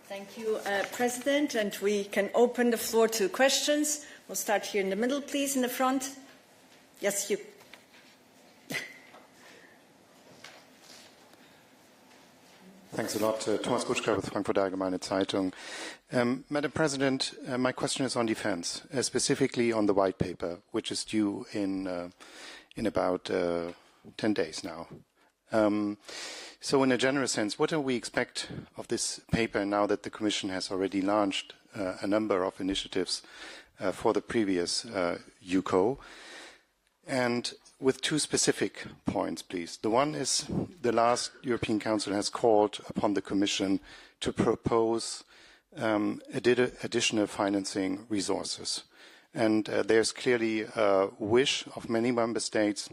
Thank you, President. And we can open the floor to questions. We'll start here in the middle, please, in the front. Yes, you. Thanks a lot. Thomas Gutschka with Frankfurter Allgemeine Zeitung. Madam President, my question is on defense, specifically on the white paper, which is due in about 10 days now. So in a general sense, what do we expect of this paper now that the Commission has already launched a number of initiatives for the previous UCO? And with two specific points, please. The one is the last European Council has called upon the Commission to propose additional financing resources. And there's clearly a wish of many member states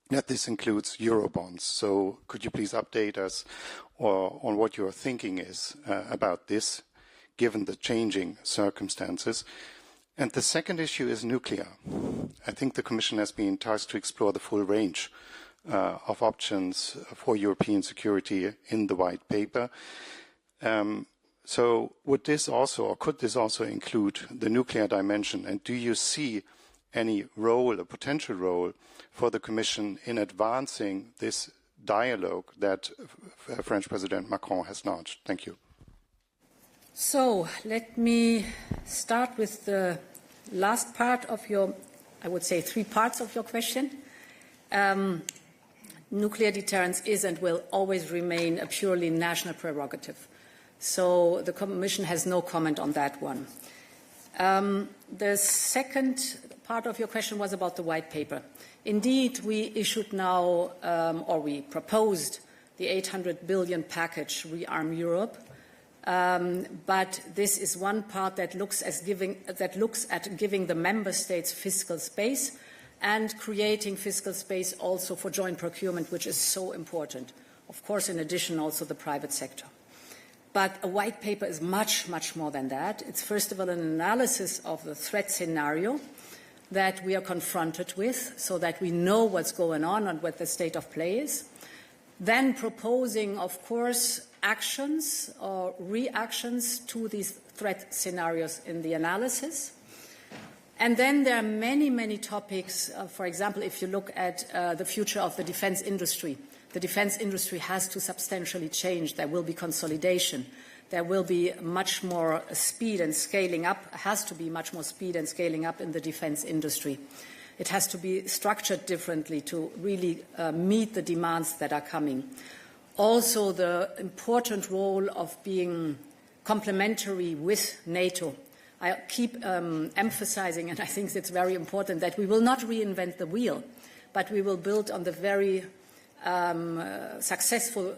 that this includes Eurobonds. So could you please update us on what your thinking is about this, given the changing circumstances? And the second issue is nuclear. I think the Commission has been tasked to explore the full range of options for European security in the white paper. So would this also, or could this also include the nuclear dimension? And do you see any role, a potential role, for the Commission in advancing this dialogue that French President Macron has launched? Thank you. So let me start with the last part of your, I would say 3 parts of your question. Nuclear deterrence is and will always remain a purely national prerogative. So the Commission has no comment on that one. The second part of your question was about the white paper. Indeed, we issued now, or we proposed the 800 billion package, Rearm Europe. But this is one part that looks at giving the member states fiscal space and creating fiscal space also for joint procurement, which is so important. Of course, in addition, also the private sector. But a white paper is much, much more than that. It's first of all an analysis of the threat scenario that we are confronted with so that we know what's going on and what the state of play is. Then proposing, of course, actions or reactions to these threat scenarios in the analysis. And then there are many, many topics. For example, if you look at the future of the defense industry has to substantially change. There will be consolidation. There will be much more speed and scaling up, has to be much more speed and scaling up in the defense industry. It has to be structured differently to really meet the demands that are coming. Also, the important role of being complementary with NATO. I keep emphasizing, and I think it's very important, that we will not reinvent the wheel, but we will build on the very successful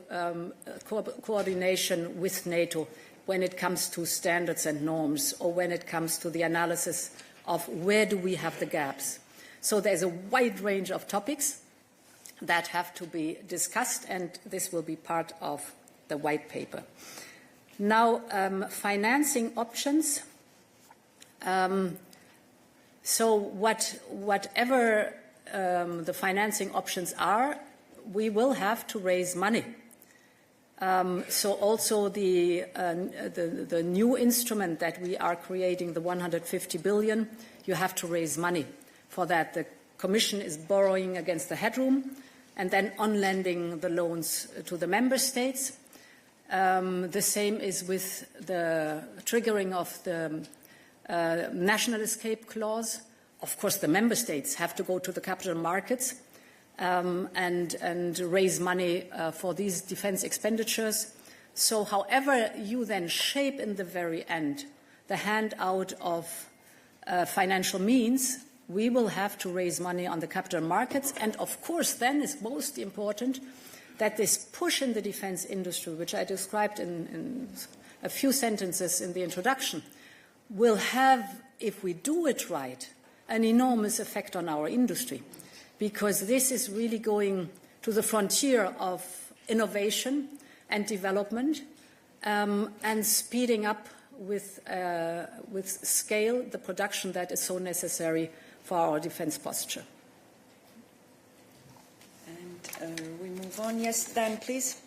coordination with NATO when it comes to standards and norms, or when it comes to the analysis of where do we have the gaps. So there's a wide range of topics that have to be discussed, and this will be part of the white paper. Now, financing options. So whatever the financing options are, we will have to raise money. So also the new instrument that we are creating, the 150 billion, you have to raise money for that. The Commission is borrowing against the headroom and then on-lending the loans to the member states. The same is with the triggering of the national escape clause. Of course, the member states have to go to the capital markets and raise money for these defense expenditures. So however you then shape in the very end the handout of financial means, we will have to raise money on the capital markets. And of course, then is most important that this push in the defense industry, which I described in a few sentences in the introduction, will have, if we do it right, an enormous effect on our industry, because this is really going to the frontier of innovation and development and speeding up with scale the production that is so necessary for our defense posture. And we move on. Yes, Dan, please.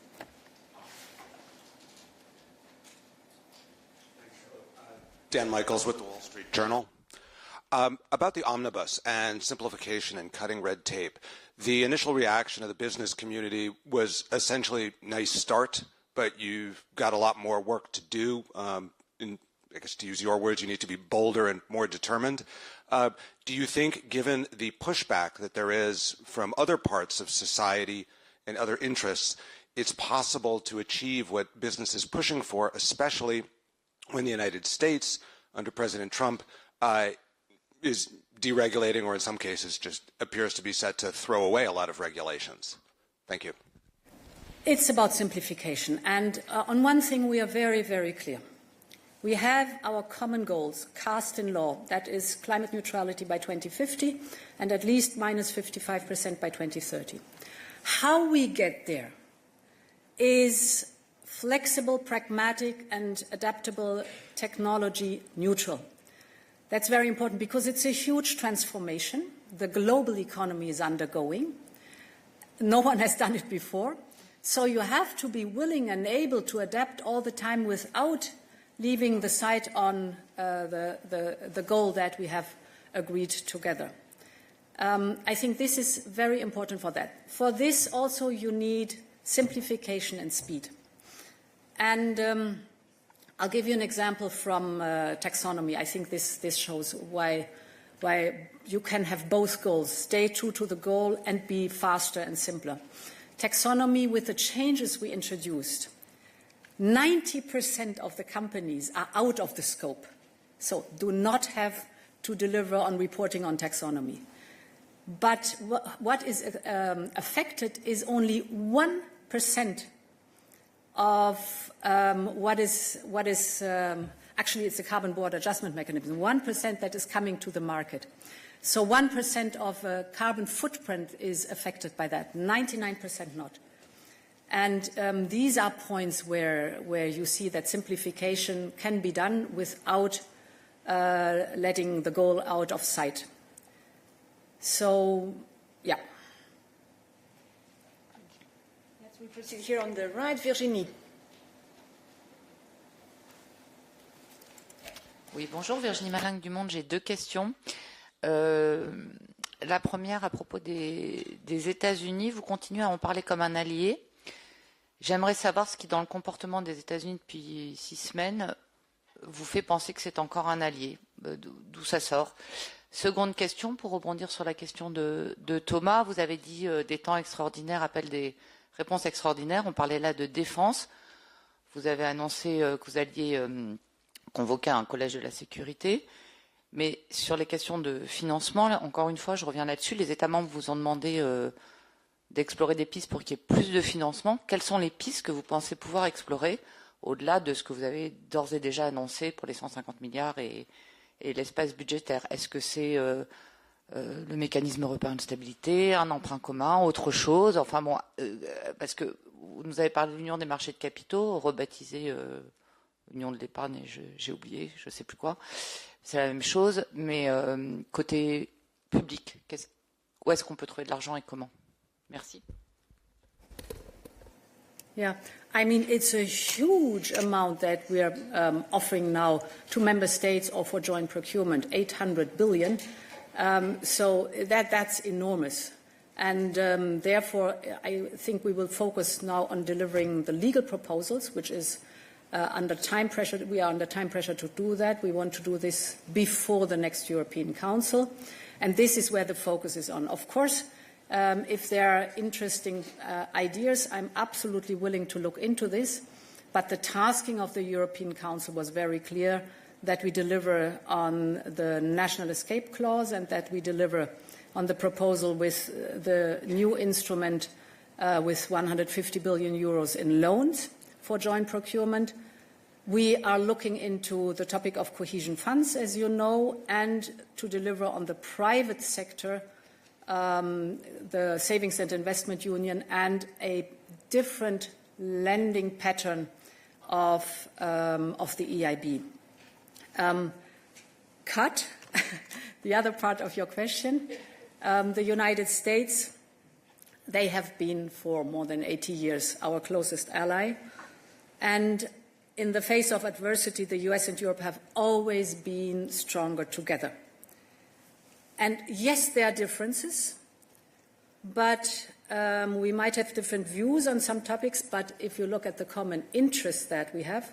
Dan Michaels with the Wall Street Journal. About the omnibus and simplification and cutting red tape, the initial reaction of the business community was essentially nice start, but you've got a lot more work to do. I guess to use your words, you need to be bolder and more determined. Do you think, given the pushback that there is from other parts of society and other interests, it's possible to achieve what business is pushing for, especially when the United States, under President Trump, is deregulating, or in some cases just appears to be set to throw away a lot of regulations? Thank you. It's about simplification. And on one thing we are very, very clear. We have our common goals cast in law, that is climate neutrality by 2050 and at least minus 55% by 2030. How we get there is flexible, pragmatic and adaptable, technology neutral. That's very important because it's a huge transformation. The global economy is undergoing. No one has done it before. So you have to be willing and able to adapt all the time without leaving the sight on the goal that we have agreed together. I think this is very important for that. For this also you need simplification and speed. And I'll give you an example from taxonomy. I think this shows why you can have both goals, stay true to the goal and be faster and simpler. Taxonomy, with the changes we introduced, 90% of the companies are out of the scope, so do not have to deliver on reporting on taxonomy. But what is affected is only 1% of what is actually it's a carbon border adjustment mechanism, 1% that is coming to the market. So 1% of carbon footprint is affected by that, 99% not. And these are points where you see that simplification can be done without letting the goal out of sight. So, yeah. Let's proceed here on the right, Virginie. Oui, bonjour, Virginie Malingue du Monde. J'ai deux questions. La première, à propos des États-Unis, vous continuez à en parler comme un allié. J'aimerais savoir ce qui, dans le comportement des États-Unis depuis 6 semaines, vous fait penser que c'est encore un allié, d'où ça sort. Seconde question, pour rebondir sur la question de Thomas, vous avez dit des temps extraordinaires appellent des réponses extraordinaires. On parlait là de défense. Vous avez annoncé que vous alliez convoquer un collège de la sécurité. Mais sur les questions de financement, là, encore une fois, je reviens là-dessus. Les États membres vous ont demandé d'explorer des pistes pour qu'il y ait plus de financement. Quelles sont les pistes que vous pensez pouvoir explorer au-delà de ce que vous avez d'ores et déjà annoncé pour les 150 milliards et l'espace budgétaire? Est-ce que c'est le mécanisme européen de stabilité, un emprunt commun, autre chose? Enfin bon, parce que vous nous avez parlé de l'union des marchés de capitaux, rebaptisée union de l'épargne, et j'ai oublié, je ne sais plus quoi. C'est la même chose, mais côté public, où est-ce qu'on peut trouver de l'argent et comment? Merci. Yeah, I mean, it's a huge amount that we are offering now to member states or for joint procurement, 800 billion. So that's enormous. And therefore, I think we will focus now on delivering the legal proposals, which is under time pressure. We are under time pressure to do that. We want to do this before the next European Council. And this is where the focus is on. Of course, if there are interesting ideas, I'm absolutely willing to look into this. But the tasking of the European Council was very clear, that we deliver on the national escape clause and that we deliver on the proposal with the new instrument with 150 billion euros in loans for joint procurement. We are looking into the topic of cohesion funds, as you know, and to deliver on the private sector, the Savings and Investment Union, and a different lending pattern of the EIB. Cut, the other part of your question, the United States, they have been for more than 80 years our closest ally. And in the face of adversity, the US and Europe have always been stronger together. And yes, there are differences, but we might have different views on some topics, but if you look at the common interests that we have,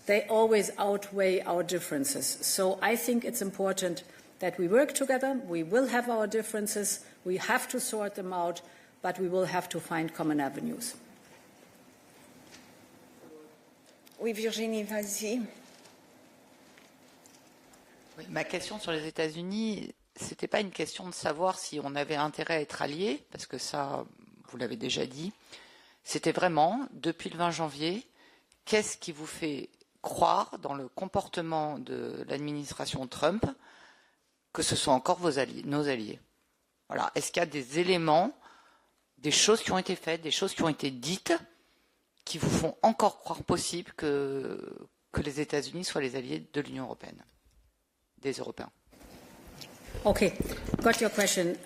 they always outweigh our differences. So I think it's important that we work together. We will have our differences. We have to sort them out, but we will have to find common avenues. Oui, Virginie, vas-y. Oui, ma question sur les États-Unis, c'était pas une question de savoir si on avait intérêt à être alliés, parce que ça, vous l'avez déjà dit. C'était vraiment, depuis le 20 janvier, qu'est-ce qui vous fait croire dans le comportement de l'administration Trump que ce sont encore vos alliés, nos alliés? Voilà. Est-ce qu'il y a des éléments, des choses qui ont été faites, des choses qui ont été dites, qui vous font encore croire possible que les États-Unis soient les alliés de l'Union européenne, des Européens? Okay, got your question.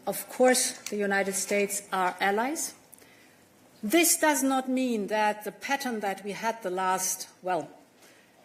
Of course, the United States are allies. This does not mean that the pattern that we had the last,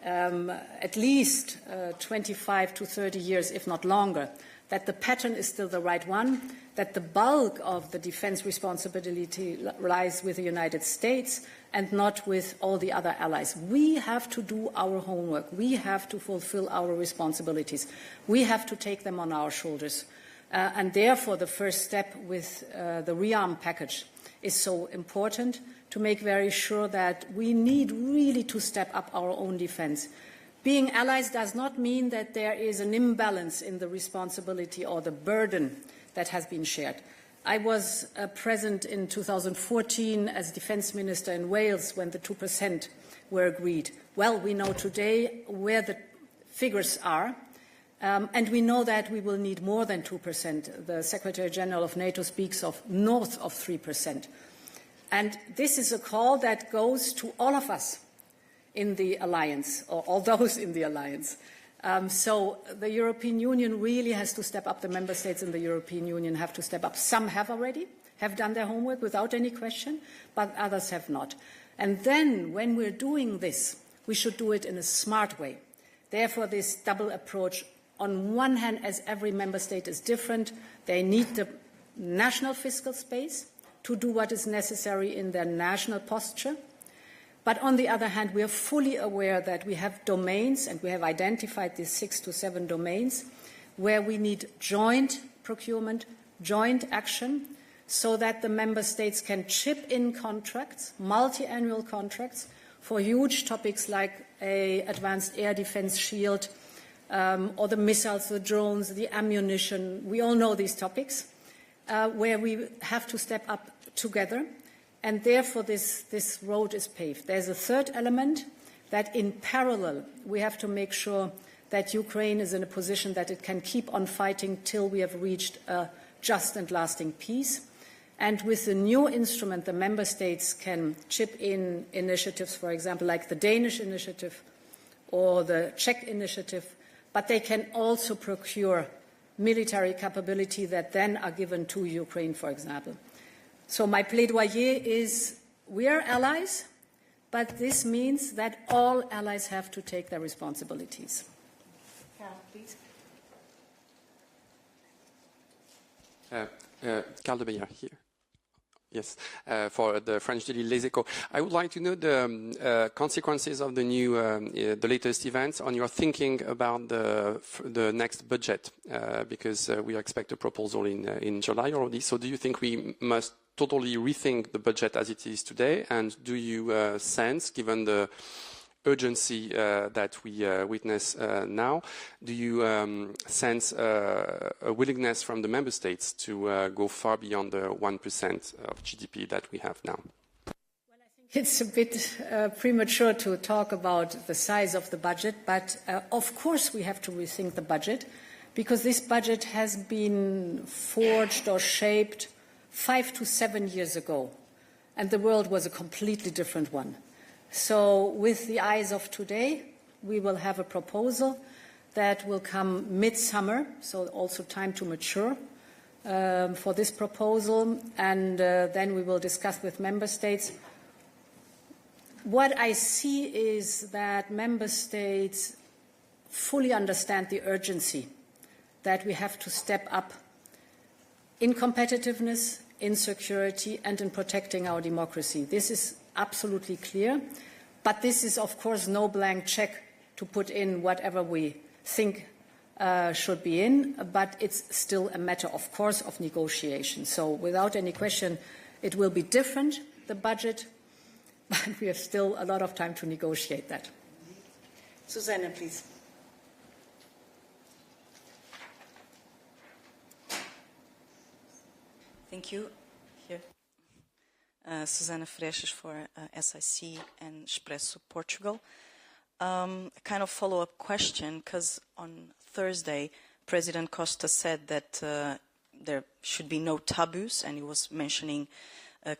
at least 25 to 30 years, if not longer, that the pattern is still the right one, that the bulk of the defense responsibility lies with the United States and not with all the other allies. We have to do our homework. We have to fulfill our responsibilities. We have to take them on our shoulders. And therefore, the first step with the rearm package is so important, to make very sure that we need really to step up our own defense. Being allies does not mean that there is an imbalance in the responsibility or the burden that has been shared. I was present in 2014 as Defence Minister in Wales when the 2% were agreed. Well, we know today where the figures are, and we know that we will need more than 2%. The Secretary General of NATO speaks of north of 3%. And this is a call that goes to all of us in the alliance, or all those in the alliance. So the European Union really has to step up. The member states in the European Union have to step up. Some have already, have done their homework without any question, but others have not. And then when we're doing this, we should do it in a smart way. Therefore, this double approach, on one hand, as every member state is different, they need the national fiscal space to do what is necessary in their national posture. But on the other hand, we are fully aware that we have domains, and we have identified these 6 to 7 domains, where we need joint procurement, joint action, so that the member states can chip in contracts, multi-annual contracts, for huge topics like an advanced air defense shield, or the missiles, the drones, the ammunition. We all know these topics, where we have to step up together. And therefore, this road is paved. There's a third element, that in parallel, we have to make sure that Ukraine is in a position that it can keep on fighting till we have reached a just and lasting peace. And with the new instrument, the member states can chip in initiatives, for example, like the Danish initiative or the Czech initiative, but they can also procure military capability that then are given to Ukraine, for example. So my plaidoyer is, we are allies, but this means that all allies have to take their responsibilities. Carl, please. Carl de Beyer here. Yes, for the French daily Les Echos. I would like to know the consequences of the new, the latest events on your thinking about the next budget, because we expect a proposal in July already. So do you think we must totally rethink the budget as it is today? And do you sense, given the urgency that we witness now, do you sense a willingness from the member states to go far beyond the 1% of GDP that we have now? Well, I think it's a bit premature to talk about the size of the budget, but of course we have to rethink the budget, because this budget has been forged or shaped 5 to 7 years ago, and the world was a completely different one. So with the eyes of today, we will have a proposal that will come mid-summer, so also time to mature for this proposal, and then we will discuss with member states. What I see is that member states fully understand the urgency that we have to step up in competitiveness, in security, and in protecting our democracy. This is absolutely clear, but this is, of course, no blank check to put in whatever we think should be in, but it's still a matter, of course, of negotiation. So without any question, it will be different, the budget, but we have still a lot of time to negotiate that. Susanna, please. Thank you. Here. Susana Freixas for SIC and Expresso Portugal. A kind of follow-up question, because on Thursday, President Costa said that there should be no taboos, and he was mentioning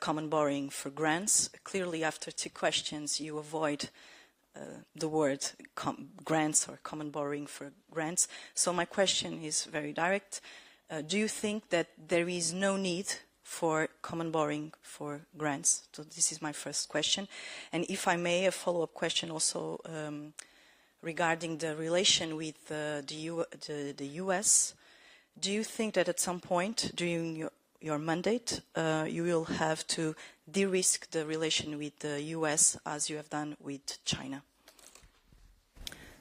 common borrowing for grants. Clearly, after 2 questions, you avoid the word grants or common borrowing for grants. So my question is very direct. Do you think that there is no need for common borrowing for grants? So this is my first question. And if I may, a follow-up question also regarding the relation with the US. Do you think that at some point during your mandate you will have to de-risk the relation with the US as you have done with China?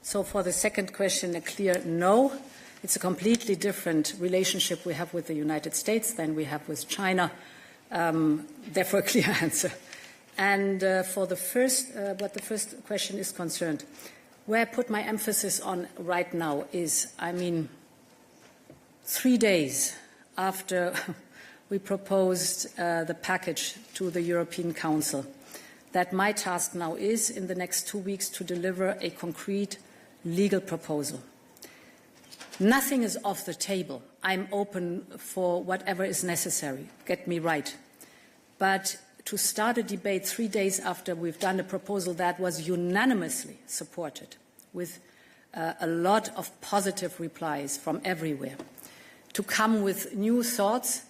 So for the second question, a clear no. It's a completely different relationship we have with the United States than we have with China. Therefore, a clear answer. And for the first, what the first question is concerned, where I put my emphasis on right now is, 3 days after we proposed the package to the European Council, that my task now is, in the next 2 weeks, to deliver a concrete legal proposal. Nothing is off the table. I'm open for whatever is necessary. Get me right. But to start a debate 3 days after we've done a proposal that was unanimously supported, with a lot of positive replies from everywhere, to come with new thoughts,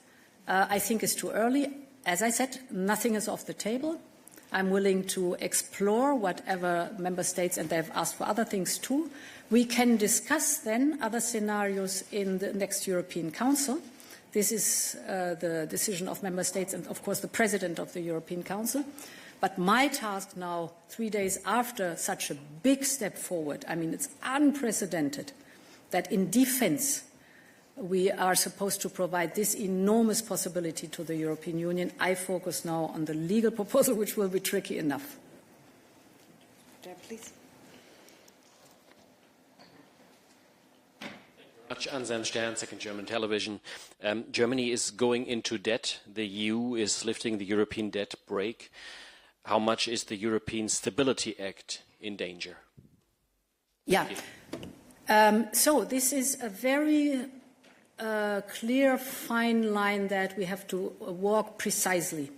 I think is too early. As I said, nothing is off the table. I'm willing to explore whatever member states, and they've asked for other things too. We can discuss then other scenarios in the next European Council. This is the decision of member states and, of course, the President of the European Council. But my task now, 3 days after such a big step forward, it's unprecedented that in defense we are supposed to provide this enormous possibility to the European Union. I focus now on the legal proposal, which will be tricky enough. Please. Anselm Stern, Second German Television. Germany is going into debt. The EU is lifting the European debt brake. How much is the European Stability Act in danger? Yeah. So this is a very clear, fine line that we have to walk precisely,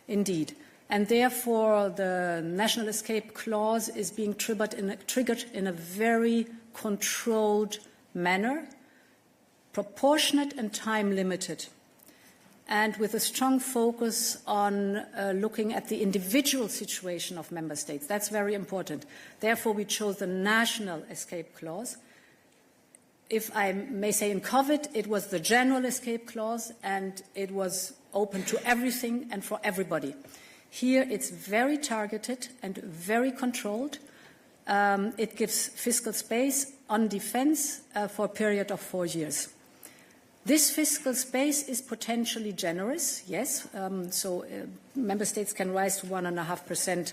indeed. And therefore, the national escape clause is being triggered in a very controlled manner, proportionate and time-limited, and with a strong focus on looking at the individual situation of member states. That's very important. Therefore, we chose the national escape clause. If I may say, in COVID, it was the general escape clause, and it was open to everything and for everybody. Here, it's very targeted and very controlled. It gives fiscal space on defense for a period of 4 years. This fiscal space is potentially generous, yes. Member states can rise to 1.5%,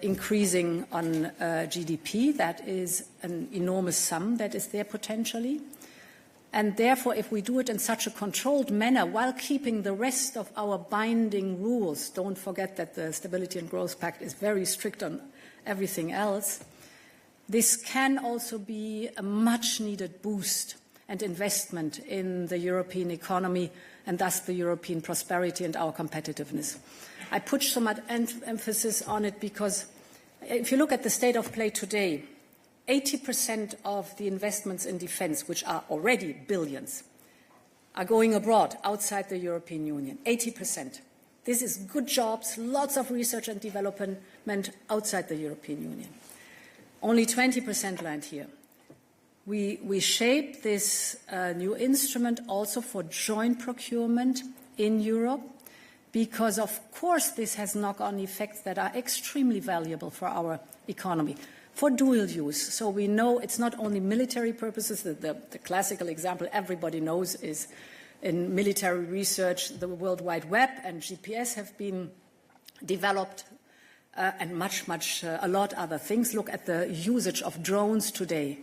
increasing on GDP. That is an enormous sum that is there potentially. And therefore, if we do it in such a controlled manner while keeping the rest of our binding rules, don't forget that the Stability and Growth Pact is very strict on everything else, this can also be a much-needed boost and investment in the European economy and thus the European prosperity and our competitiveness. I put so much emphasis on it because if you look at the state of play today, 80% of the investments in defense, which are already billions, are going abroad, outside the European Union. 80%. This is good jobs, lots of research and development outside the European Union. Only 20% land here. We shape this new instrument also for joint procurement in Europe because, of course, this has knock-on effects that are extremely valuable for our economy, for dual use. So we know it's not only military purposes. The classical example everybody knows is in military research, the World Wide Web and GPS have been developed and a lot other things. Look at the usage of drones today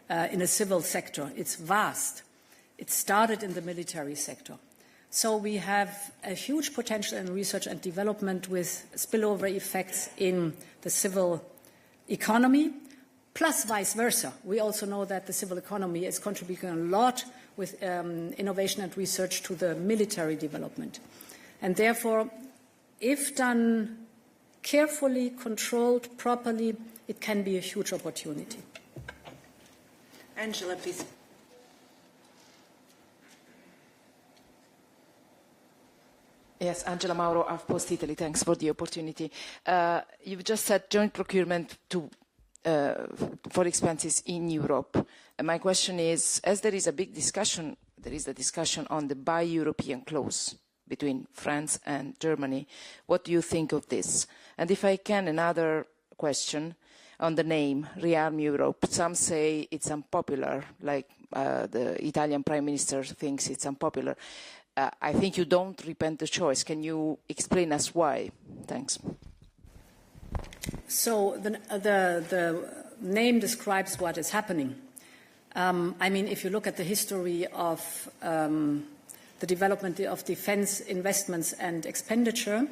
in the civil sector. It's vast. It started in the military sector. So we have a huge potential in research and development with spillover effects in the civil economy, plus vice versa. We also know that the civil economy is contributing a lot with innovation and research to the military development. And therefore, if done carefully, controlled, properly, it can be a huge opportunity. Angela, please. Yes, Angela Mauro of Post Italy. Thanks for the opportunity. You've just said joint procurement for expenses in Europe. And my question is, as there is a big discussion, there is a discussion on the Buy European clause between France and Germany. What do you think of this? And if I can, another question on the name, Rearm Europe. Some say it's unpopular, like the Italian Prime Minister thinks it's unpopular. I think you don't repent the choice. Can you explain us why? Thanks. So the name describes what is happening. I mean, if you look at the history of the development of defense investments and expenditure,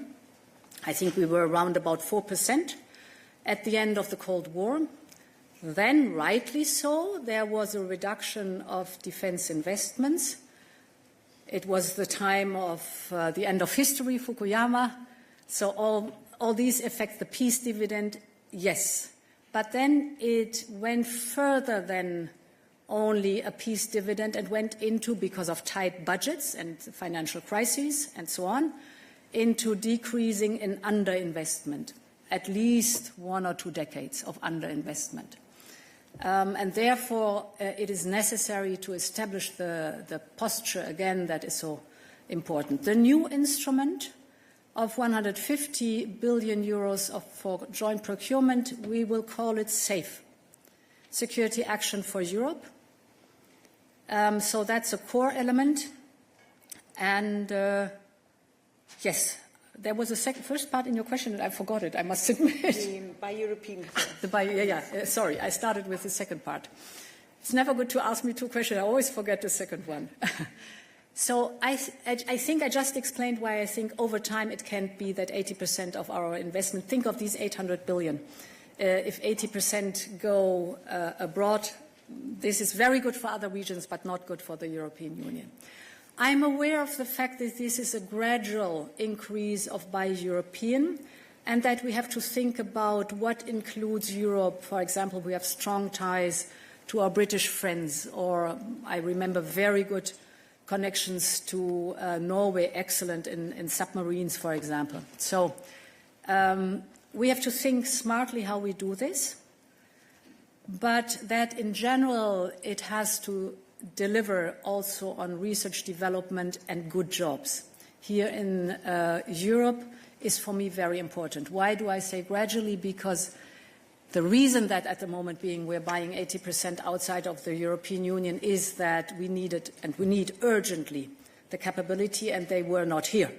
I think we were around about 4% at the end of the Cold War. Then, rightly so, there was a reduction of defense investments. It was the time of the end of history, Fukuyama. So all these affect the peace dividend, yes. But then it went further than only a peace dividend and went into, because of tight budgets and financial crises and so on, into decreasing in underinvestment, at least 1 or 2 decades of underinvestment. And therefore, it is necessary to establish the posture again that is so important. The new instrument of 150 billion euros for joint procurement, we will call it SAFE, Security Action for Europe. So that's a core element. And yes, there was a first part in your question and I forgot it, I must admit. The Buy European. Sorry, I started with the second part. It's never good to ask me 2 questions. I always forget the second one. So I think I just explained why I think over time it can't be that 80% of our investment, think of these 800 billion. If 80% go abroad, this is very good for other regions, but not good for the European Union. I'm aware of the fact that this is a gradual increase of Buy European and that we have to think about what includes Europe. For example, we have strong ties to our British friends, or I remember very good connections to Norway, excellent in submarines, for example. So we have to think smartly how we do this, but that in general it has to deliver also on research development and good jobs. Here in Europe is for me very important. Why do I say gradually? Because the reason that at the moment we're buying 80% outside of the European Union is that we needed, and we need urgently, the capability, and they were not here.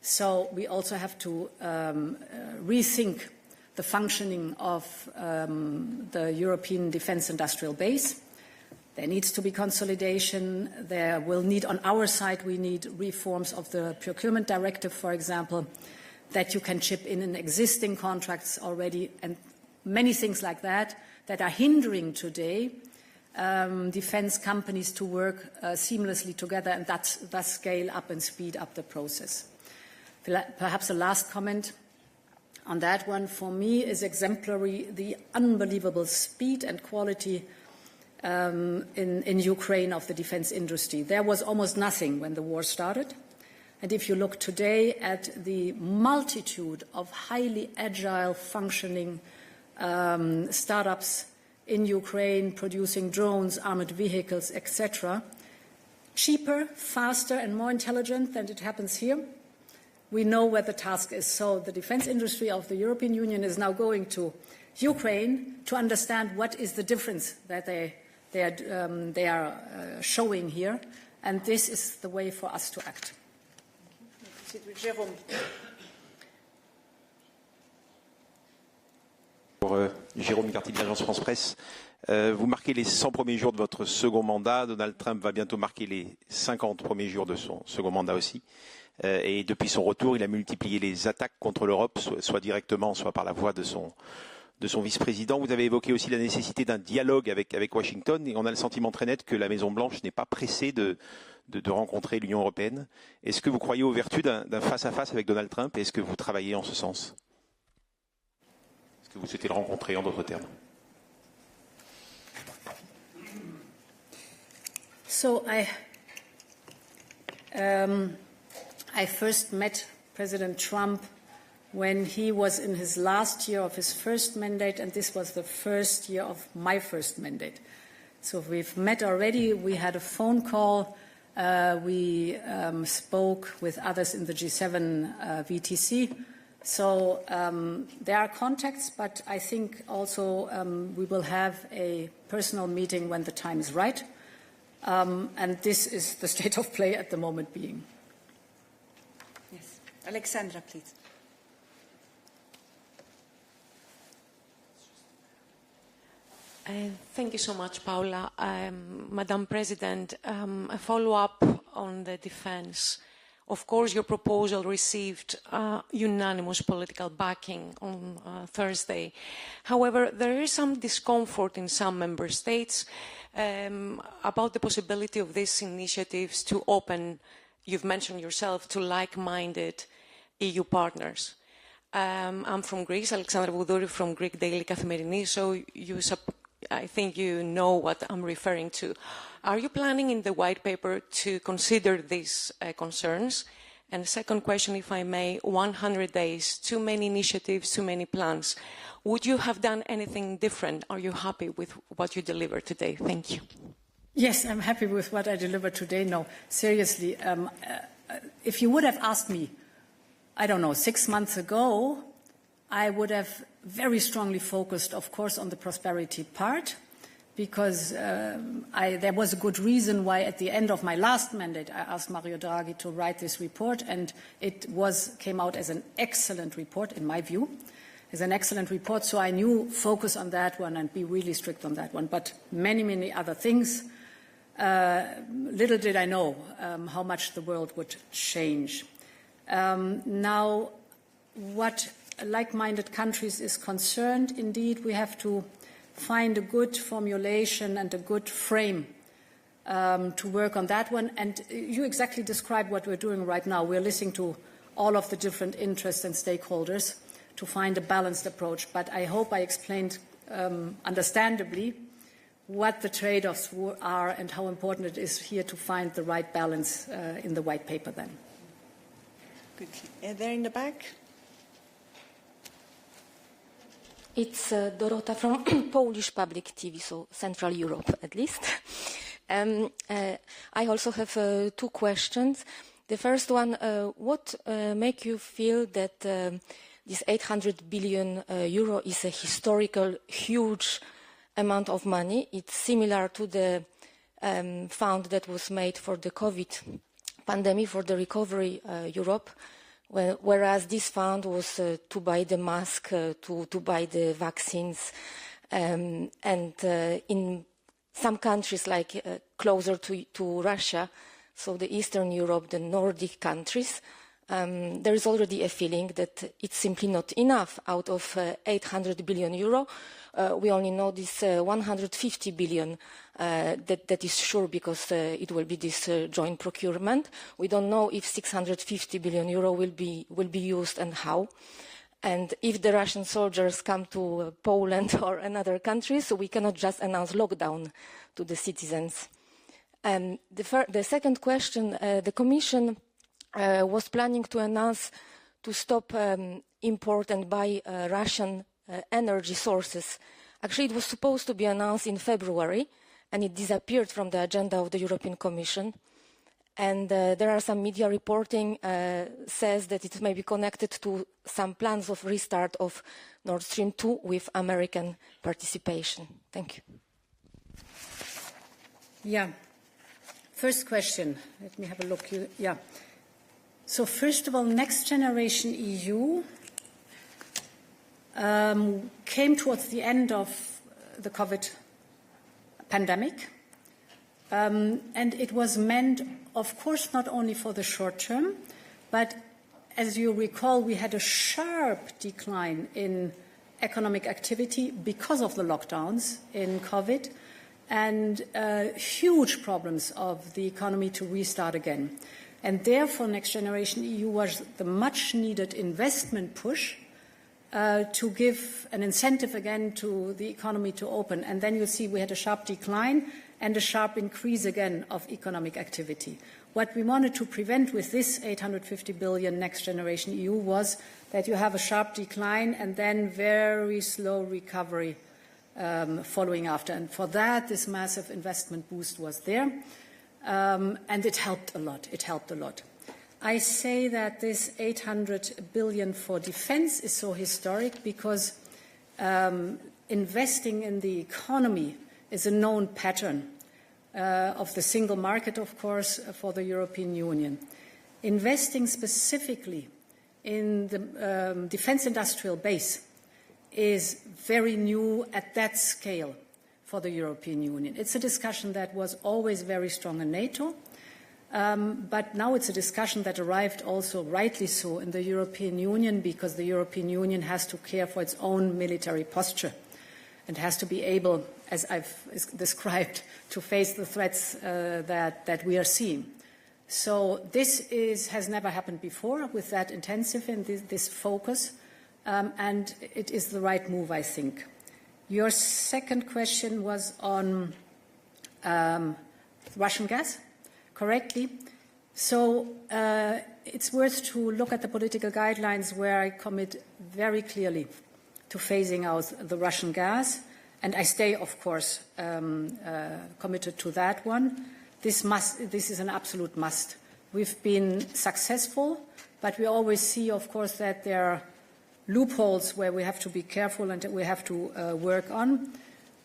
So we also have to rethink the functioning of the European defence industrial base. There needs to be consolidation. There will need, on our side, we need reforms of the procurement directive, for example, that you can chip in existing contracts already, and many things like that that are hindering today defence companies to work seamlessly together and thus scale up and speed up the process. Perhaps a last comment on that one for me is exemplary, the unbelievable speed and quality in Ukraine of the defense industry. There was almost nothing when the war started, And if you look today at the multitude of highly agile, functioning startups in Ukraine producing drones, armored vehicles, etc., cheaper, faster, and more intelligent than it happens here, we know where the task is. So the defense industry of the European Union is now going to Ukraine to understand what is the difference that they are showing here, and this is the way for us to act. Jérôme. Jérôme Cartier de l'agence France Presse. Vous marquez les 100 premiers jours de votre second mandat. Donald Trump va bientôt marquer les 50 premiers jours de son second mandat aussi. Et depuis son retour, il a multiplié les attaques contre l'Europe, soit directement, soit par la voie de son vice-président. Vous avez évoqué aussi la nécessité d'un dialogue avec Washington, et on a le sentiment très net que la Maison-Blanche n'est pas pressée de rencontrer l'Union européenne. Est-ce que vous croyez aux vertus d'un face-à-face avec Donald Trump, et est-ce que vous travaillez en ce sens? Est-ce que vous souhaitez le rencontrer, en d'autres termes? So I first met President Trump when he was in his last year of his first mandate, and this was the first year of my first mandate. So we've met already. We had a phone call. We spoke with others in the G7 VTC. So there are contacts, but I think also we will have a personal meeting when the time is right. And this is the state of play at the moment being. Yes. Alexandra, please. Thank you so much, Paula. Madam President, a follow-up on the defense. Of course, your proposal received unanimous political backing on Thursday. However, there is some discomfort in some member states about the possibility of these initiatives to open, you've mentioned yourself, to like-minded EU partners. I'm from Greece, Alexandra Voudouri from Greek Daily Kathimerini, so I think you know what I'm referring to. Are you planning in the white paper to consider these concerns? And the second question, if I may, 100 days, too many initiatives, too many plans. Would you have done anything different? Are you happy with what you delivered today? Thank you. Yes, I'm happy with what I delivered today. No, seriously, if you would have asked me, I don't know, 6 months ago, I would have very strongly focused, of course, on the prosperity part, because there was a good reason why at the end of my last mandate I asked Mario Draghi to write this report, and it came out as an excellent report, in my view, as an excellent report, so I knew focus on that one and be really strict on that one. But many, many other things, little did I know how much the world would change. Now, what like-minded countries is concerned, indeed, we have to find a good formulation and a good frame to work on that one. And you exactly described what we're doing right now. We're listening to all of the different interests and stakeholders to find a balanced approach. But I hope I explained understandably what the trade-offs are and how important it is here to find the right balance in the white paper then. Good. There in the back. It's Dorota from Polish Public TV, so Central Europe at least. I also have 2 questions. The first one, what makes you feel that this 800 billion euro is a historical huge amount of money? It's similar to the fund that was made for the COVID pandemic, for the recovery Europe, whereas this fund was to buy the mask, to buy the vaccines, and in some countries like closer to Russia, so the Eastern Europe, the Nordic countries, there is already a feeling that it's simply not enough. Out of 800 billion euro, we only know this 150 billion that is sure, because it will be this joint procurement. We don't know if 650 billion euro will be used and how. And if the Russian soldiers come to Poland or another country, so we cannot just announce lockdown to the citizens. The second question, the Commission was planning to announce to stop import and buy Russian energy sources. Actually, it was supposed to be announced in February, and it disappeared from the agenda of the European Commission. And there are some media reporting says that it may be connected to some plans of restart of Nord Stream 2 with American participation. Thank you. Yeah. First question. Let me have a look. Yeah. So first of all, Next Generation EU came towards the end of the COVID pandemic. And it was meant, of course, not only for the short term, but as you recall, we had a sharp decline in economic activity because of the lockdowns in COVID and huge problems of the economy to restart again. And therefore, Next Generation EU was the much-needed investment push to give an incentive again to the economy to open. And then you see we had a sharp decline and a sharp increase again of economic activity. What we wanted to prevent with this 850 billion Next Generation EU was that you have a sharp decline and then very slow recovery following after. And for that, this massive investment boost was there. And it helped a lot. It helped a lot. I say that this 800 billion for defense is so historic because investing in the economy is a known pattern of the single market, of course, for the European Union. Investing specifically in the defense industrial base is very new at that scale for the European Union. It's a discussion that was always very strong in NATO, but now it's a discussion that arrived also, rightly so, in the European Union because the European Union has to care for its own military posture and has to be able, as I've described, to face the threats that we are seeing. So this has never happened before with that intensive and this focus, and it is the right move, I think. Your second question was on Russian gas, correctly. So it's worth to look at the political guidelines where I commit very clearly to phasing out the Russian gas, and I stay, of course, committed to that one. This is an absolute must. We've been successful, but we always see, of course, that there are loopholes where we have to be careful and we have to work on.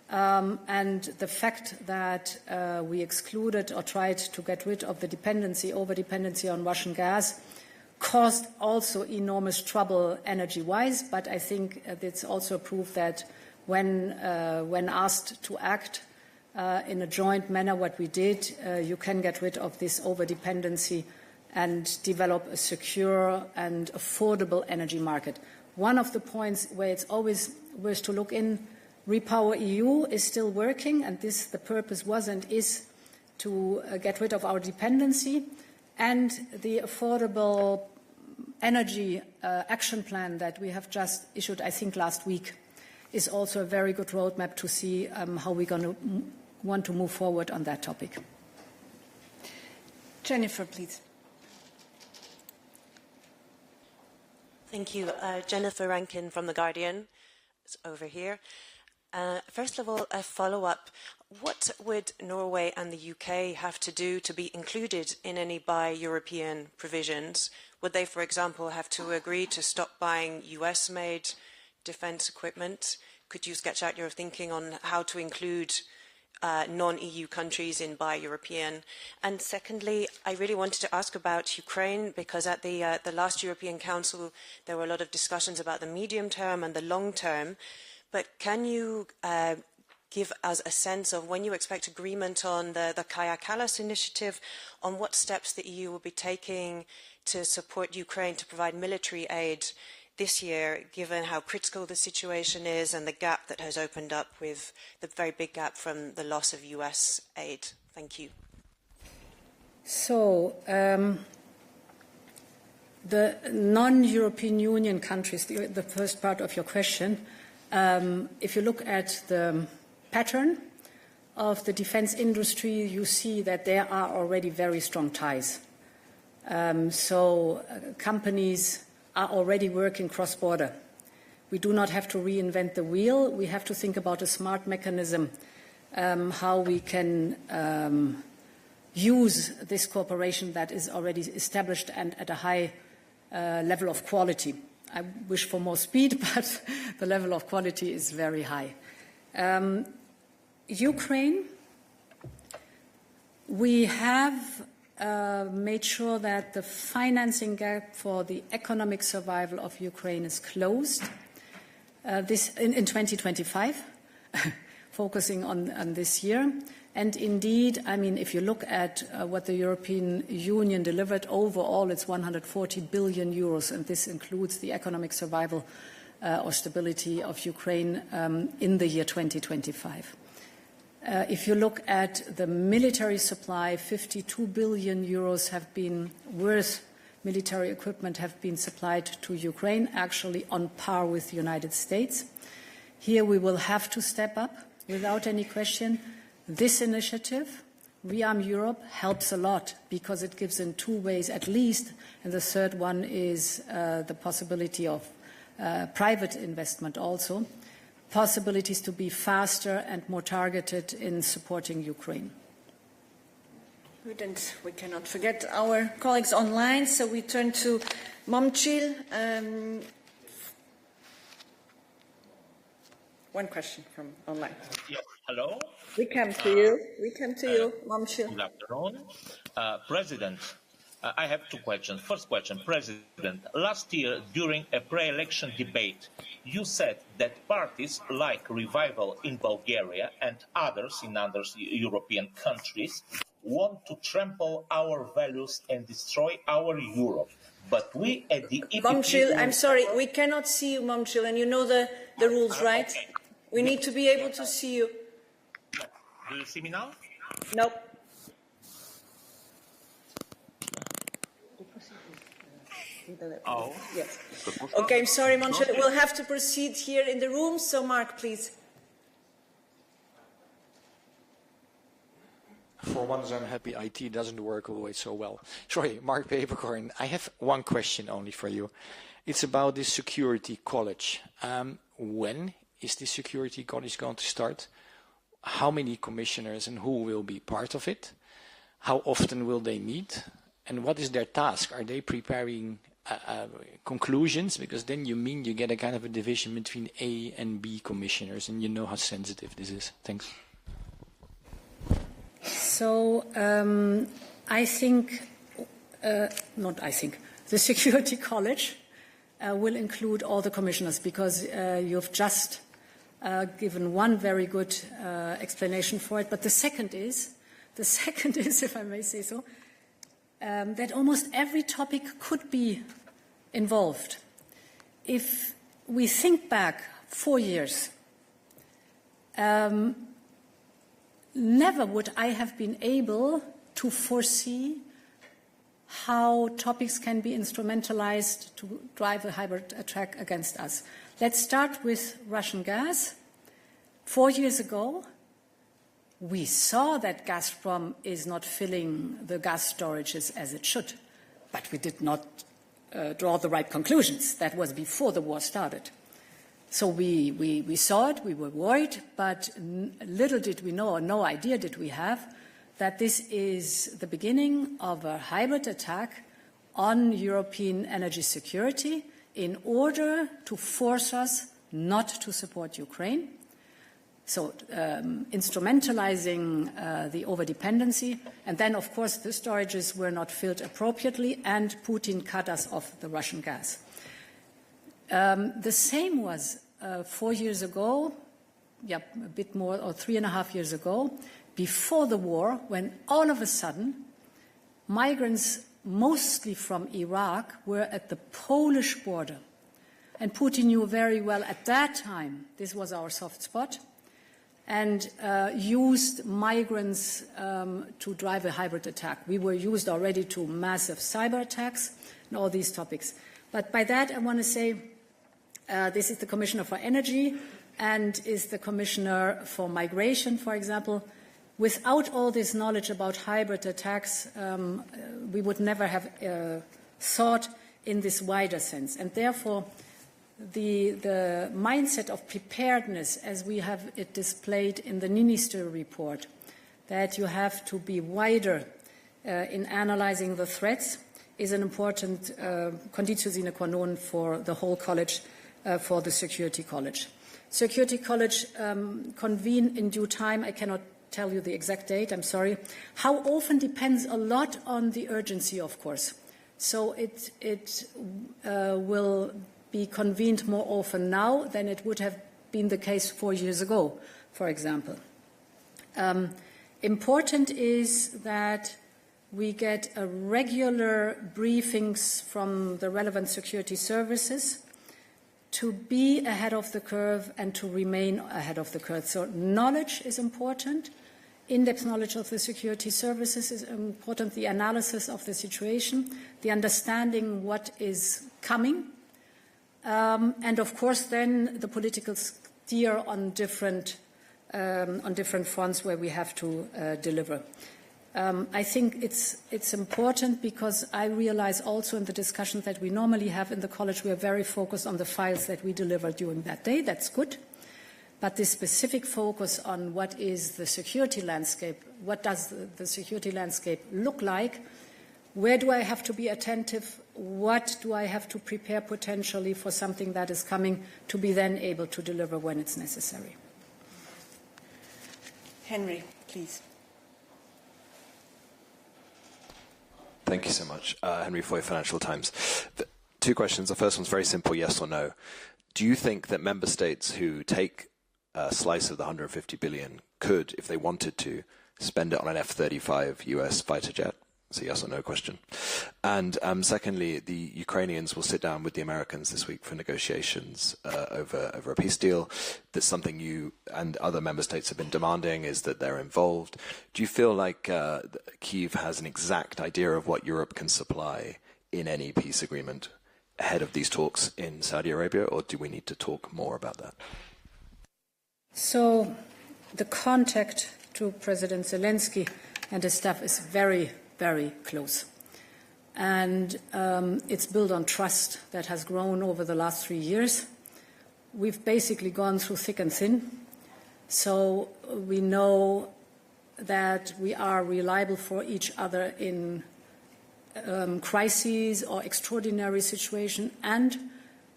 And the fact that we excluded or tried to get rid of the over-dependency on Russian gas caused also enormous trouble energy-wise, but I think it's also a proof that when asked to act in a joint manner, what we did, you can get rid of this over-dependency and develop a secure and affordable energy market. One of the points where it's always worth to look in, Repower EU is still working, and the purpose was and is to get rid of our dependency, and the affordable energy action plan that we have just issued, I think, last week, is also a very good roadmap to see how we're going to want to move forward on that topic. Jennifer, please. Thank you. Jennifer Rankin from The Guardian. It's over here. First of all, a follow-up. What would Norway and the UK have to do to be included in any buy European provisions? Would they, for example, have to agree to stop buying US-made defence equipment? Could you sketch out your thinking on how to include non-EU countries in buy European? And secondly, I really wanted to ask about Ukraine, because at the last European Council there were a lot of discussions about the medium term and the long term. But can you give us a sense of when you expect agreement on the Kaja Kallas initiative, on what steps the EU will be taking to support Ukraine to provide military aid this year, given how critical the situation is and the gap that has opened up with the very big gap from the loss of US aid? Thank you. So, the non-European Union countries, the first part of your question, if you look at the pattern of the defense industry, you see that there are already very strong ties. Companies are already working cross-border. We do not have to reinvent the wheel. We have to think about a smart mechanism, how we can use this cooperation that is already established and at a high level of quality. I wish for more speed, but the level of quality is very high. Ukraine, we have made sure that the financing gap for the economic survival of Ukraine is closed. This in 2025, focusing on this year. And indeed, I mean, if you look at what the European Union delivered overall, it's 140 billion euros, and this includes the economic survival or stability of Ukraine in the year 2025. If you look at the military supply, 52 billion euros have been worth military equipment have been supplied to Ukraine, actually on par with the United States. Here we will have to step up without any question. This initiative, Rearm Europe, helps a lot because it gives in two ways at least, and the third one is the possibility of private investment also, possibilities to be faster and more targeted in supporting Ukraine. Good, and we cannot forget our colleagues online, so we turn to Momchil. One question from online. Yes, hello. We come to you. We come to you, Momchil. Good afternoon. President, I have two questions. First question, President, last year during a pre-election debate, you said that parties like Revival in Bulgaria and others in other European countries want to trample our values and destroy our Europe. But we at the EPP... Momchil, I'm sorry, we cannot see you, Momchil, and you know the rules, right? Okay. We need to be able to see you. Do you see me now? Nope. Oh. Yes. Okay, I'm sorry, Momchil. We'll have to proceed here in the room. So, Mark, please. For once, I'm happy IT doesn't work always so well. Sorry, Mark Papercorn. I have one question only for you. It's about this security college. When is this security college going to start? How many commissioners and who will be part of it? How often will they meet? And what is their task? Are they preparing conclusions? Because then you get a kind of a division between A and B commissioners, and you know how sensitive this is. Thanks. So the Security College will include all the commissioners because you've just given one very good explanation for it. But the second is, if I may say so, that almost every topic could be involved. If we think back 4 years, never would I have been able to foresee how topics can be instrumentalized to drive a hybrid attack against us. Let's start with Russian gas. 4 years ago, we saw that Gazprom is not filling the gas storages as it should, but we did not draw the right conclusions. That was before the war started. So we saw it, we were worried, but little did we know, or no idea did we have, that this is the beginning of a hybrid attack on European energy security in order to force us not to support Ukraine. So instrumentalizing the overdependency. And then, of course, the storages were not filled appropriately, and Putin cut us off the Russian gas. The same was 4 years ago, a bit more, or 3.5 years ago, before the war, when all of a sudden migrants, mostly from Iraq, were at the Polish border. And Putin knew very well at that time this was our soft spot, and used migrants to drive a hybrid attack. We were used already to massive cyber attacks and all these topics. But by that, I want to say this is the Commissioner for Energy and is the Commissioner for Migration, for example. Without all this knowledge about hybrid attacks, we would never have thought in this wider sense. And therefore, the mindset of preparedness, as we have it displayed in the Ninister report, that you have to be wider in analyzing the threats, is an important conditio sine qua non for the whole college, for the Security College. Security College convene in due time. I cannot tell you the exact date, I'm sorry. How often depends a lot on the urgency, of course. So it will be convened more often now than it would have been the case 4 years ago, for example. Important is that we get regular briefings from the relevant security services to be ahead of the curve and to remain ahead of the curve. So knowledge is important. In-depth knowledge of the security services is important. The analysis of the situation, the understanding what is coming, and of course then the political steer on different fronts where we have to deliver. I think it's important because I realize also in the discussions that we normally have in the college, we are very focused on the files that we deliver during that day. That's good. But this specific focus on what is the security landscape, what does the security landscape look like, where do I have to be attentive, what do I have to prepare potentially for something that is coming to be then able to deliver when it's necessary. Henry, please. Thank you so much. Henry Foy, Financial Times. Two questions. The first one's very simple, yes or no. Do you think that member states who take a slice of the 150 billion could, if they wanted to, spend it on an F-35 US fighter jet? It's a yes or no question. And secondly, the Ukrainians will sit down with the Americans this week for negotiations over a peace deal. That's something you and other member states have been demanding, is that they're involved. Do you feel like Kyiv has an exact idea of what Europe can supply in any peace agreement ahead of these talks in Saudi Arabia, or do we need to talk more about that? So the contact to President Zelensky and his staff is very, very close. And it's built on trust that has grown over the last 3 years. We've basically gone through thick and thin. So we know that we are reliable for each other in crises or extraordinary situations, and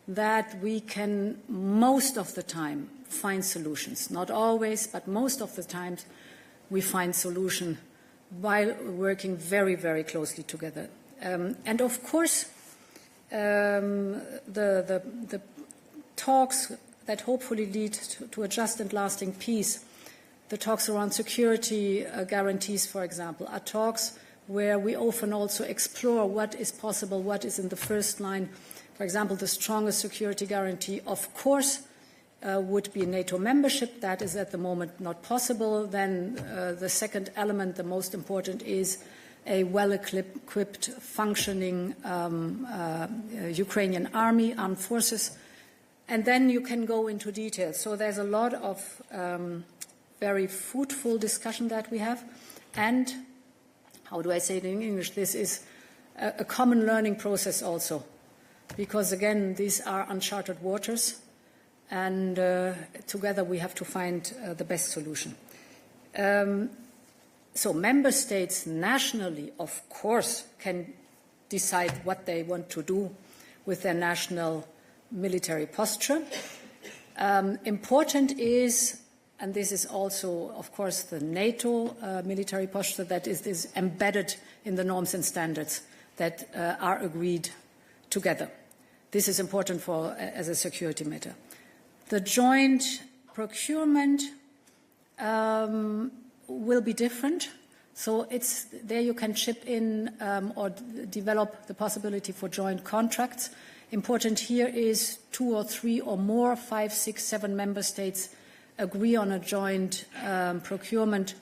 that we can most of the time find solutions. Not always, but most of the times we find solutions while working very, very closely together. And of course, the talks that hopefully lead to a just and lasting peace, the talks around security guarantees, for example, are talks where we often also explore what is possible, what is in the first line. For example, the strongest security guarantee, of course, would be NATO membership. That is at the moment not possible. Then the second element, the most important, is a well-equipped, functioning Ukrainian army, armed forces. And then you can go into detail. So there's a lot of very fruitful discussion that we have. And, how do I say it in English, this is a common learning process also. Because, again, these are uncharted waters. And together we have to find the best solution. So member states nationally, of course, can decide what they want to do with their national military posture. Important is, and this is also, of course, the NATO military posture that is embedded in the norms and standards that are agreed together. This is important for as a security matter. The joint procurement will be different. So it's there you can chip in or develop the possibility for joint contracts. Important here is 2 or 3 or more, 5, 6, 7 member states agree on a joint procurement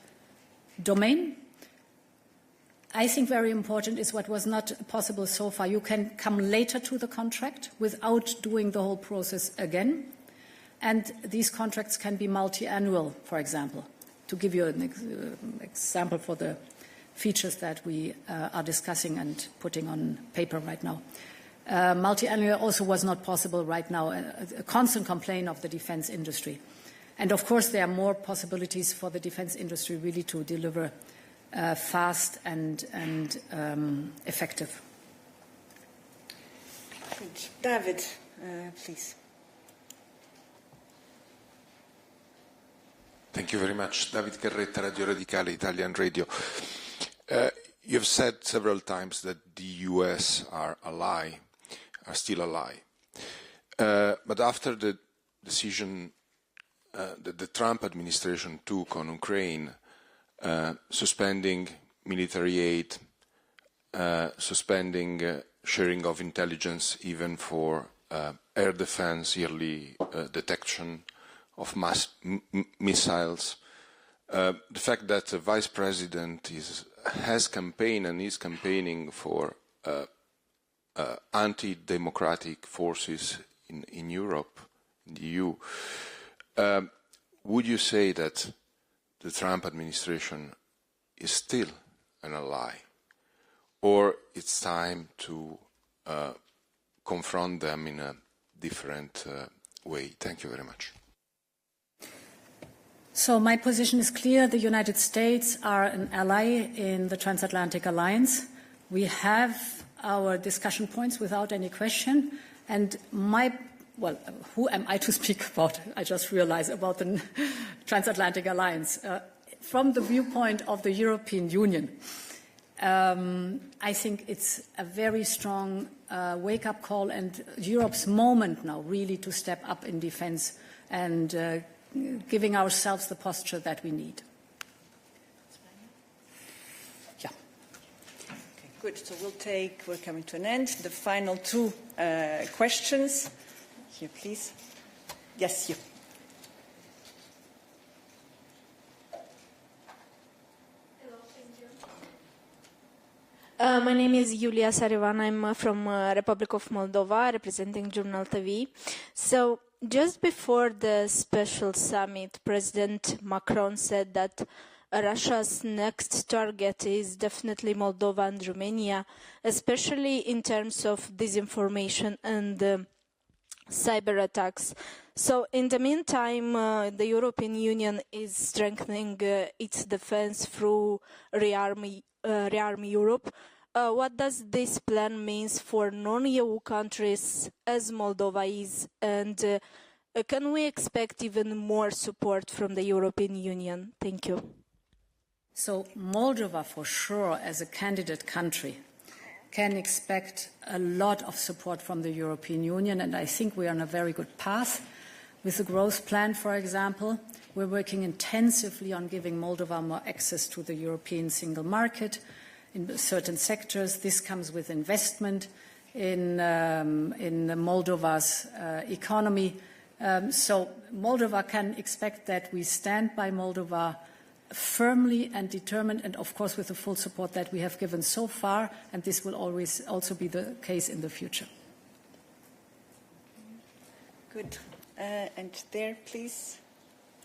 domain. I think very important is what was not possible so far. You can come later to the contract without doing the whole process again. And these contracts can be multi-annual, for example. to give you an example for the features that we are discussing and putting on paper right now. Multi-annual also was not possible right now, a constant complaint of the defense industry. And of course, there are more possibilities for the defense industry really to deliver fast and effective. Good. David, please. Thank you very much. David Carretta, Radio Radicale, Italian Radio. You've said several times that the US are still ally. But after the decision that the Trump administration took on Ukraine, suspending military aid, suspending sharing of intelligence even for air defense, yearly detection of mass missiles, the fact that the Vice President has campaigned and is campaigning for anti-democratic forces in Europe, in the EU, would you say that the Trump administration is still an ally, or it's time to confront them in a different way? Thank you very much. So my position is clear. The United States are an ally in the transatlantic alliance. We have our discussion points without any question. And who am I to speak about? I just realized about the transatlantic alliance. From the viewpoint of the European Union, I think it's a very strong wake-up call and Europe's moment now really to step up in defense and giving ourselves the posture that we need. Yeah. Okay, good. So we're coming to an end. The final two questions. Here, please. Yes, you. My name is Yulia Sarivan. I'm from Republic of Moldova, representing Journal TV. So, just before the special summit, President Macron said that Russia's next target is definitely Moldova and Romania, especially in terms of disinformation and cyber attacks. So, in the meantime, the European Union is strengthening its defense through Rearm Europe. What does this plan mean for non-EU countries as Moldova is, and can we expect even more support from the European Union? Thank you. So Moldova, for sure, as a candidate country, can expect a lot of support from the European Union, and I think we are on a very good path. With the growth plan, for example, we're working intensively on giving Moldova more access to the European single market in certain sectors. This comes with investment in Moldova's economy. So Moldova can expect that we stand by Moldova firmly and determined, and of course with the full support that we have given so far, and this will always also be the case in the future. Good. And there, please.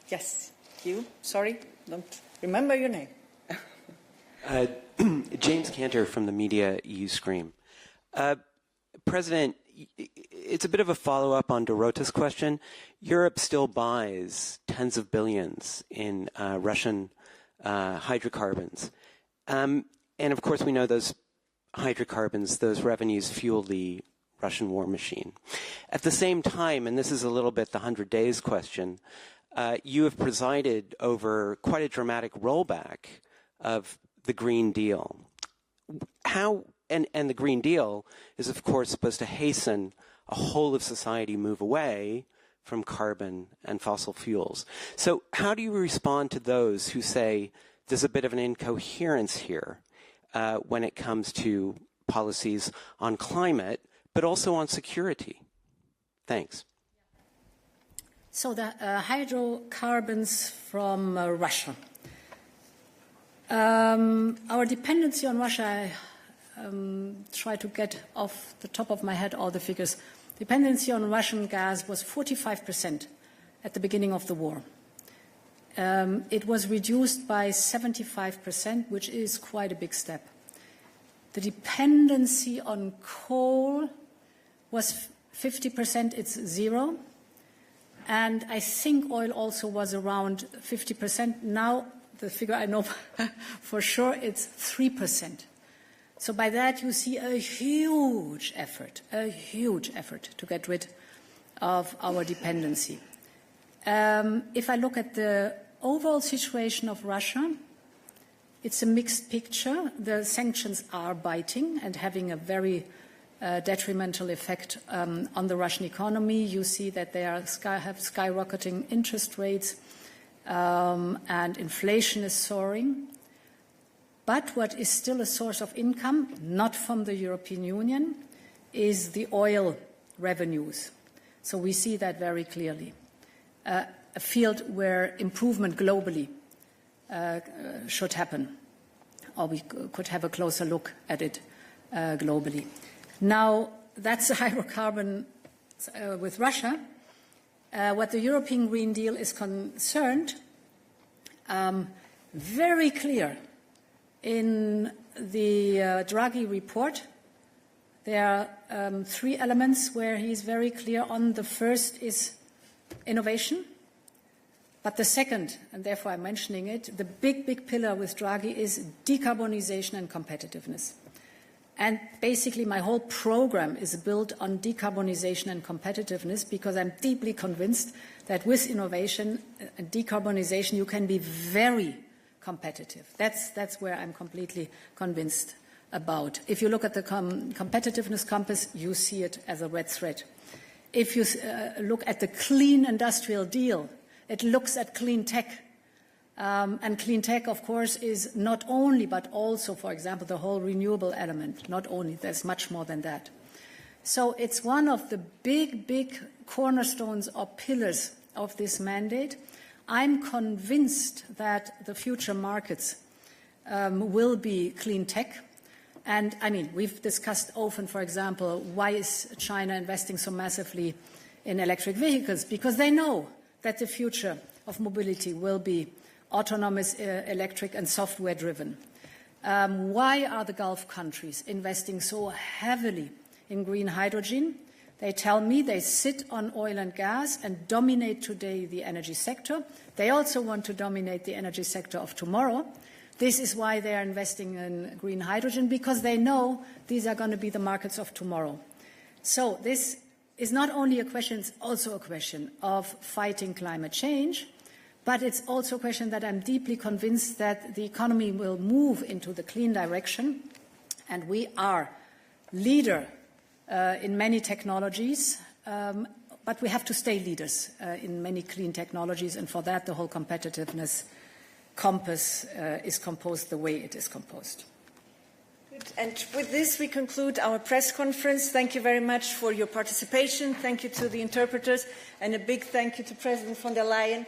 Yes, you. Sorry, don't remember your name. James Cantor from the Media EU Scream. President, it's a bit of a follow-up on Dorota's question. Europe still buys tens of billions in Russian hydrocarbons. And of course, we know those hydrocarbons, those revenues fuel the Russian war machine. At the same time, and this is a little bit the 100 days question, you have presided over quite a dramatic rollback of the Green Deal. And the Green Deal is, of course, supposed to hasten a whole of society move away from carbon and fossil fuels. So how do you respond to those who say there's a bit of an incoherence here when it comes to policies on climate, but also on security? Thanks. So the hydrocarbons from Russia. Our dependency on Russia, I try to get off the top of my head all the figures. Dependency on Russian gas was 45% at the beginning of the war. it was reduced by 75%, which is quite a big step. The dependency on coal was 50%, it's 0. And I think oil also was around 50%. Now, the figure I know for sure, it's 3%. So by that you see a huge effort to get rid of our dependency. If I look at the overall situation of Russia, it's a mixed picture. The sanctions are biting and having a very detrimental effect on the Russian economy. You see that they have skyrocketing interest rates and inflation is soaring. But what is still a source of income, not from the European Union, is the oil revenues. So we see that very clearly. A field where improvement globally should happen, or we could have a closer look at it globally. Now, that's the hydrocarbon with Russia. What the European Green Deal is concerned, very clear in the Draghi report, there are 3 elements where he is very clear on. The first is innovation. But the second, and therefore I'm mentioning it, the big pillar with Draghi is decarbonization and competitiveness. And basically my whole program is built on decarbonization and competitiveness because I'm deeply convinced that with innovation and decarbonization you can be very competitive. That's where I'm completely convinced about. If you look at the competitiveness compass, you see it as a red thread. If you look at the clean industrial deal, it looks at clean tech. And clean tech, of course, is not only, but also, for example, the whole renewable element. Not only, there's much more than that. So it's one of the big cornerstones or pillars of this mandate. I'm convinced that the future markets will be clean tech. And, I mean, we've discussed often, for example, why is China investing so massively in electric vehicles? Because they know that the future of mobility will be autonomous, electric and software-driven. Why are the Gulf countries investing so heavily in green hydrogen? They tell me they sit on oil and gas and dominate today the energy sector. They also want to dominate the energy sector of tomorrow. This is why they are investing in green hydrogen, because they know these are going to be the markets of tomorrow. So this is not only a question, it's also a question of fighting climate change, but it's also a question that I'm deeply convinced that the economy will move into the clean direction, and we are leader in many technologies, but we have to stay leaders in many clean technologies, and for that the whole competitiveness compass is composed the way it is composed. Good. And with this, we conclude our press conference. Thank you very much for your participation. Thank you to the interpreters, and a big thank you to President von der Leyen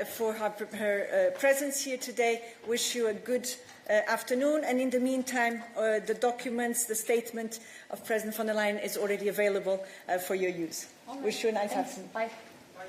for her presence here today. Wish you a good afternoon. And in the meantime, the documents, the statement of President von der Leyen is already available for your use. Wish you a nice afternoon. Bye. Bye.